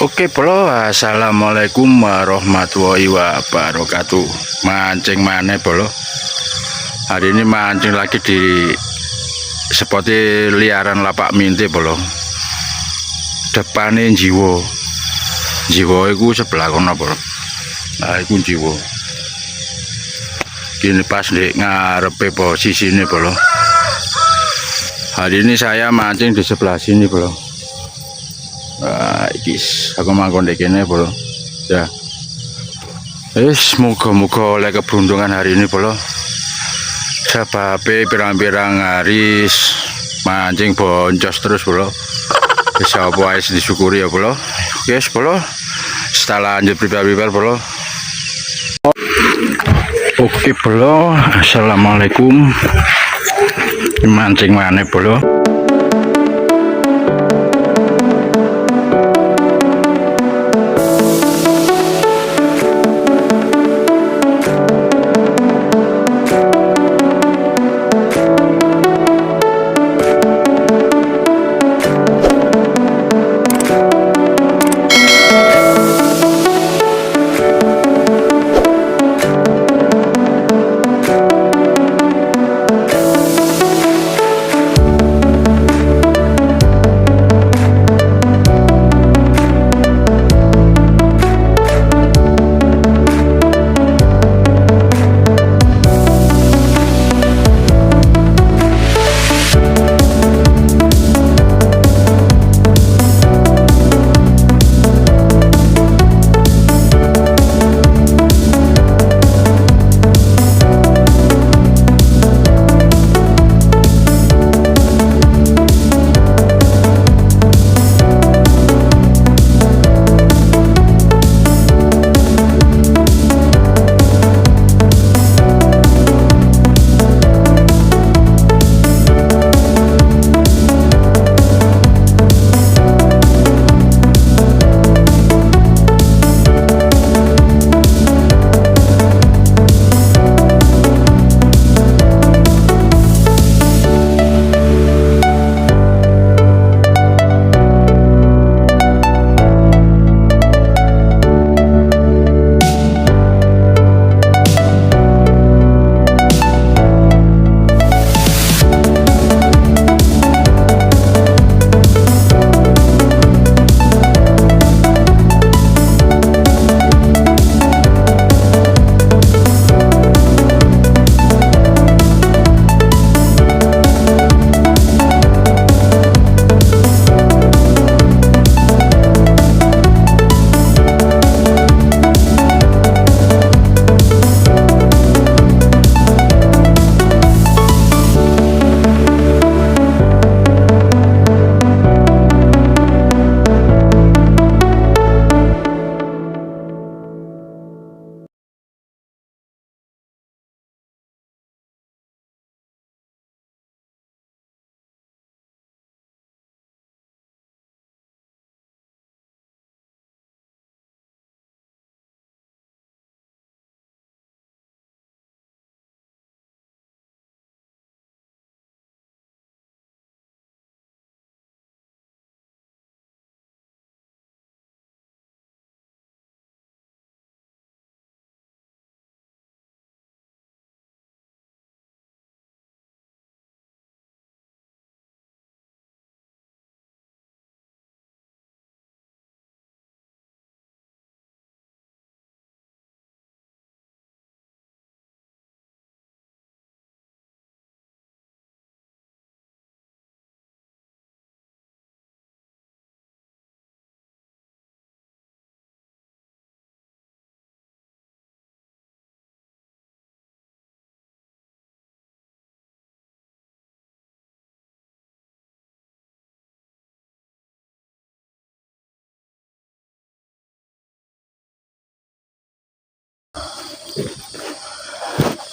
Oke bro, assalamualaikum warahmatullahi wabarakatuh. Mancing mana bro? Hari ini mancing lagi di spot liaran lapak minti bro. Depannya jiwo itu sebelah kono bro. Nah itu jiwo. Gini pas di ngarepe posisi ini bro. Hari ini saya mancing di sebelah sini bro. Guys, aku mangkon di kene bro. Ya. Moga-moga oleh keberuntungan hari ini bro. Sebab pirang-pirang hari mancing boncos terus bro. Bisa apa aja disyukuri ya bro. Guys bro. Setelah lanjut prepare bro. Oke bro, assalamualaikum. Mancing mana bro?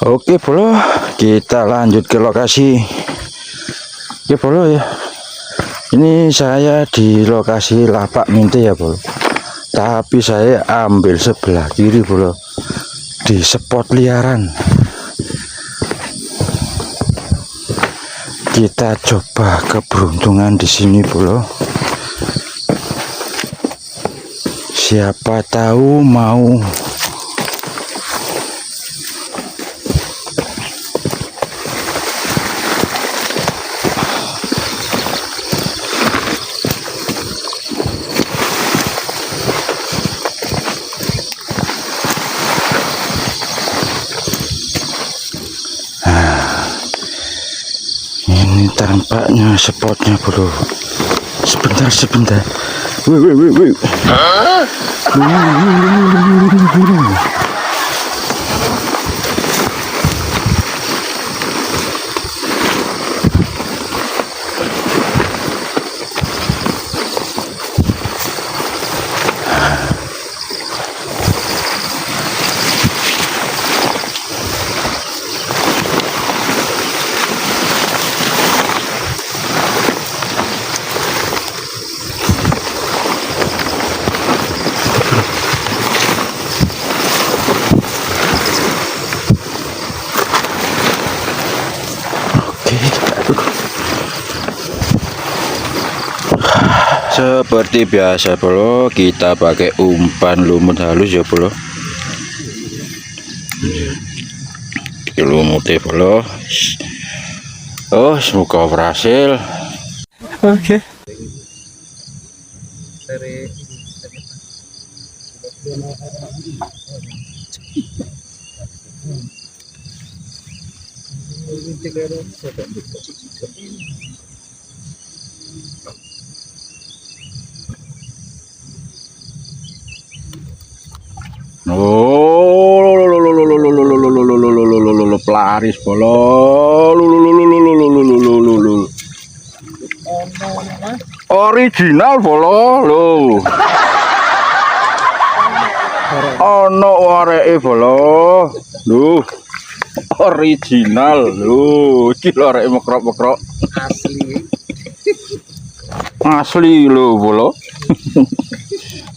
Oke bro, kita lanjut ke lokasi. Oke bro ya. Ini saya di lokasi lapak minti ya bro. Tapi saya ambil sebelah kiri bro. Di spot liaran. Kita coba keberuntungan di sini bro. siapa tahu mau. Ini tampaknya spotnya bro. Sebentar. Wih. Seperti biasa bro, kita pakai umpan lumut halus ya bro. Lumutnya bro. Oh, semoga berhasil. Oke. Pelaris bolo. Original bolo lo. Ono wareke bolo. Duh. Original lho, iki lho arek mekrok-mekrok. Asli lho bolo.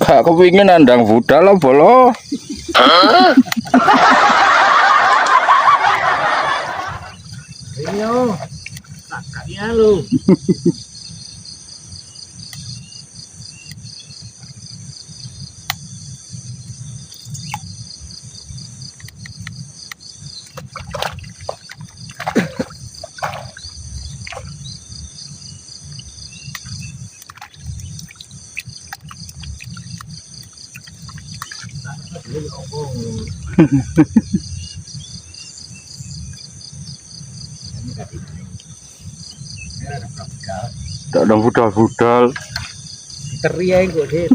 Gak kepingin nandang budal lo bolo. Yo, kakaknya lo. Tak ada budal-budal. Teriak kok deh.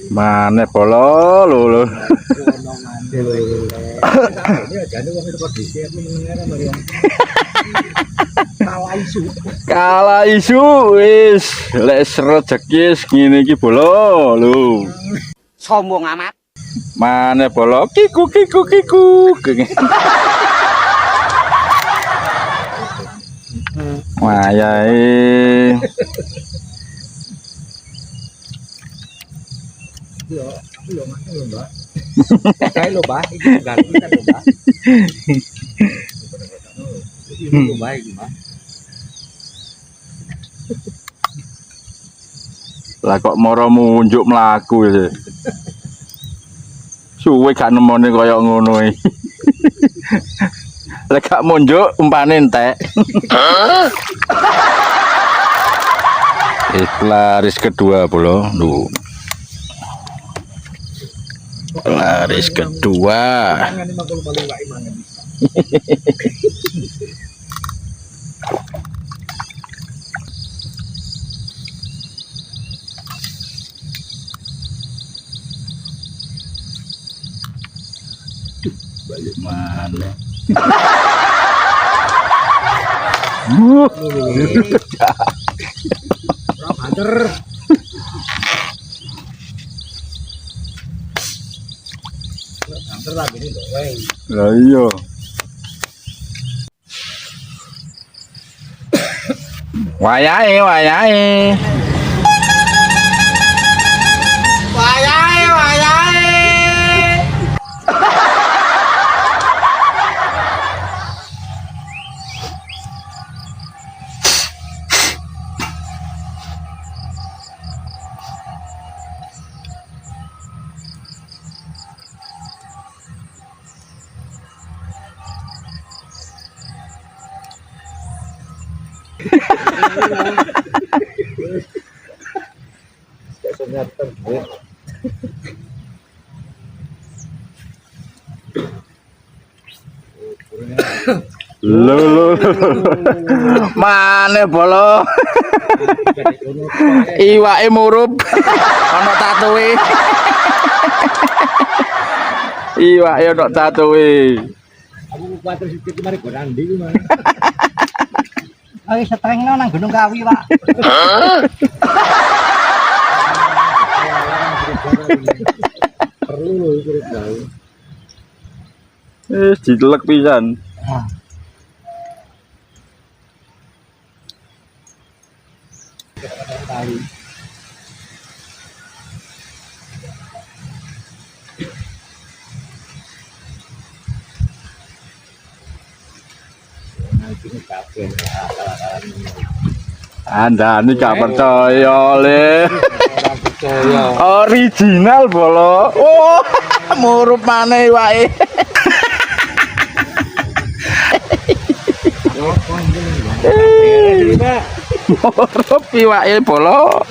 Mana polo lho. Kalah isu wis lek rezeki ngene iki bolo lho. Sombong amat. Mana bolo kiku. Wayahe. Yo, aku yo mati lho, Mbak. Kae lho, Mbak. Iki ganti kan lho, Mbak. Iki lho, Mbak, iki, Mbak. Lah kok moro munjuk mlaku ya. Suwe gak nemoni kaya ngono iki. Lek gak munjuk umpane entek. Laris kedua bolo. Duh. Laris kedua. Mangan 50 paling wae mangan. Balik mana? Ora banter. Banter lagi ini lho, weh. Lah iya. Wayahe, wayahe. Wayahe, wayahe. Lho. Mane bolo. Iwake murup. Ana tatoe. Iwake ana tatoe. Aku kuwatir sithik mari go nandi ku mana. Ayo setrengno nang Gunung Kawi, Pak. Perlu lho iki Kawi. Didelek pisan. Kawi. Anda ini gak percaya le. Original bolo. Oh, murup maneh wae. Murup iwake bolo.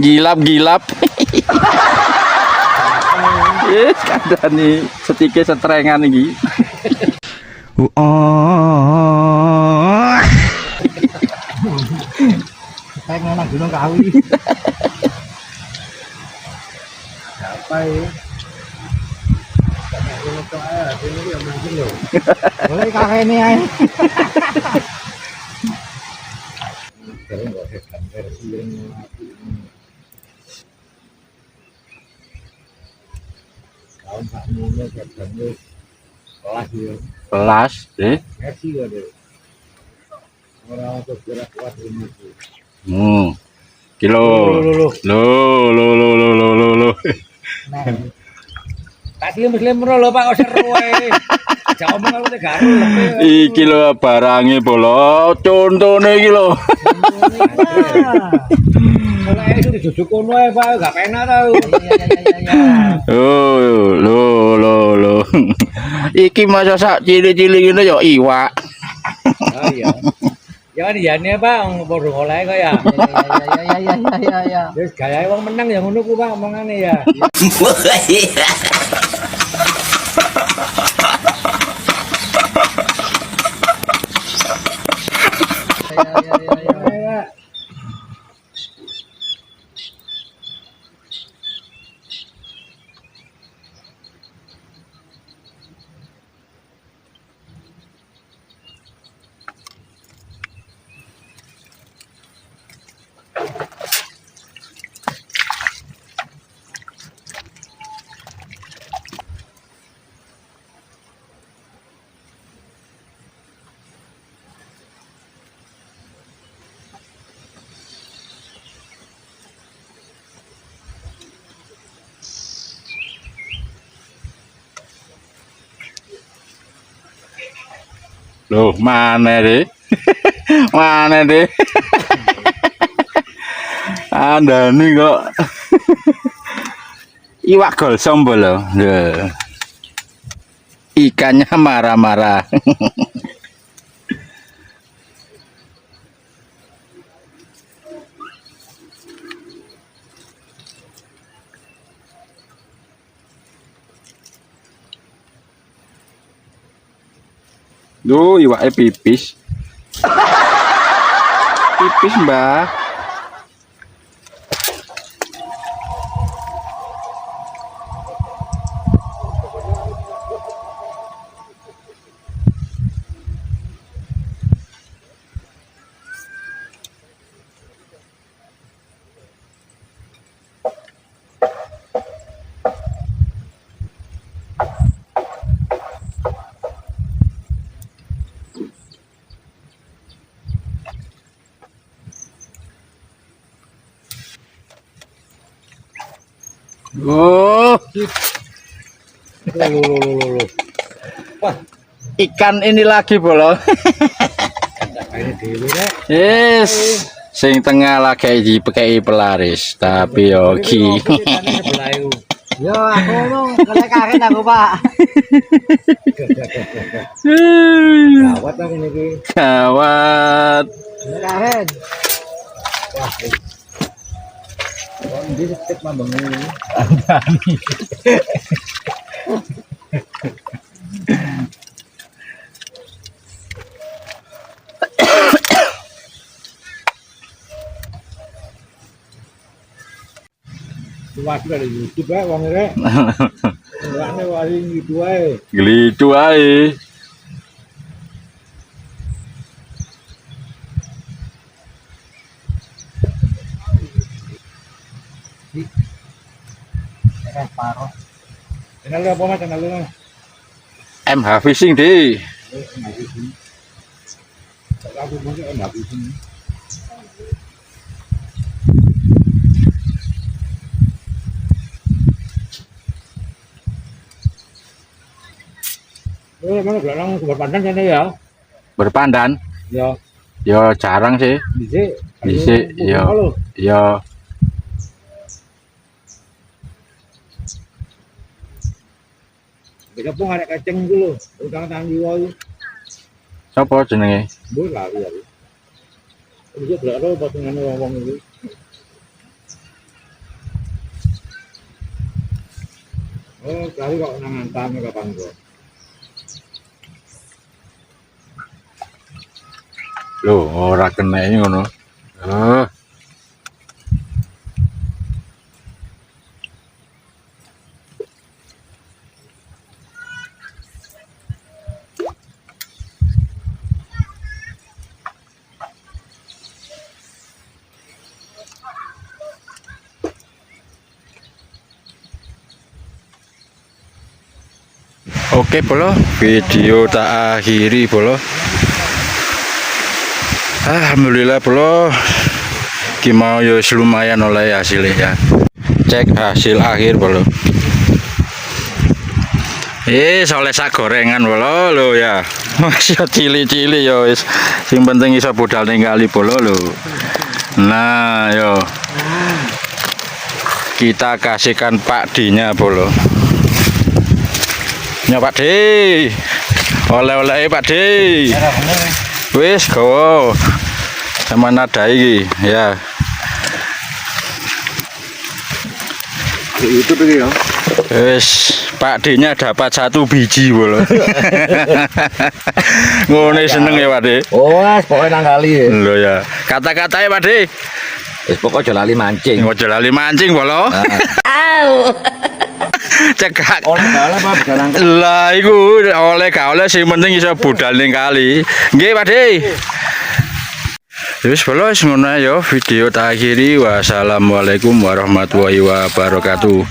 Gilap-gilap. Yes, kandhani setike setrengan iki. Saya nang Gunung Kawi. Apa ya? Gunung Kawi, ini yang mungkin loh. Boleh kakek ini aja. Tahun Pak Muno katanya kelas ya. Kelas, Merci ya deh. Orang untuk gerak kuat ini. Kilo. Lo. Tadi muslim lho Pak kok seru ae. Aja omong aku te garu. Iki lho barange bolo. Contone iki lho. Mulai itu dijujuk kono ae Pak, gak penak tau. Oh, lo. Iki masa sak cilik-cilik ngene ya iwak. Oh iya. Ya kan iyane Pak, padha oleh kok ya. Ya. Wis gayahe wong menang ya ngono ku Pak omongane ya. Ya. Loh, mana deh? Mana deh? Anda nih kok iwak golsom loh. Ikannya marah-marah. Duh, iwaknya pipis. Pipis, Mbah. Oh, Loh. Wah, ikan ini lagi bolo. ini dhewe rek. Yes, sing tengah lagi dipakai pelaris, tapi oke. Sebelah iku. Yo aku ngomong kena kaget aku Pak. Gawat aku niki. Gawat. Kena kaget. Wah. Kok ndi cek mambeng ini. Wah, dari YouTube ya, wong rek. Ora wari gitu ae. Gelitu ae. Paro. Channel lu apa mas? Channel lu mas? MH Fishing deh. Aku punya enggak bisa. Mana gelarang berpandan sana ya? Berpandan. Ya, Yo jarang sih. dhisik. Dhisik, ya. Yo Bisa pun arek kacang iku lho, utang tangan jiwa iku. sapa jenenge? Mbok lali aku. Iki gelaro potongane wong-wong iki. Oh, kali kok nang antame kapan kok. Loh, ora kena ini ngono. Oh. Oke bolo, video tak akhiri bolo. Alhamdulillah bolo, mau ya lumayan oleh hasilnya ya. Cek hasil akhir bolo. Oleh sak gorengan bolo lo ya. Masih cili-cili ya wis. Sing penting iso budal ning kali bolo lo. Nah yo. Kita kasihkan Pak D-nya bolo. Ya Pak D. Oleh-oleh Pak D. Wis gawa. Sama nada iki ya. Di YouTube iki ya. Wis Pak D-nya dapat 1 biji bolo. Ngene seneng ya Pak D. Oh, pokoknya nang kali ya. Lho ya. Kata-katanya Pak D. Wis pokok aja lali mancing. Ojo lali mancing bolo. Cekak. Oleh bala apa jalan. Lah iku oleh gak oleh sing penting iso budal ning kali. Nggih Pak D. Wis bolo wis ngono ya video tak akhiri. Wassalamualaikum warahmatullahi wabarakatuh.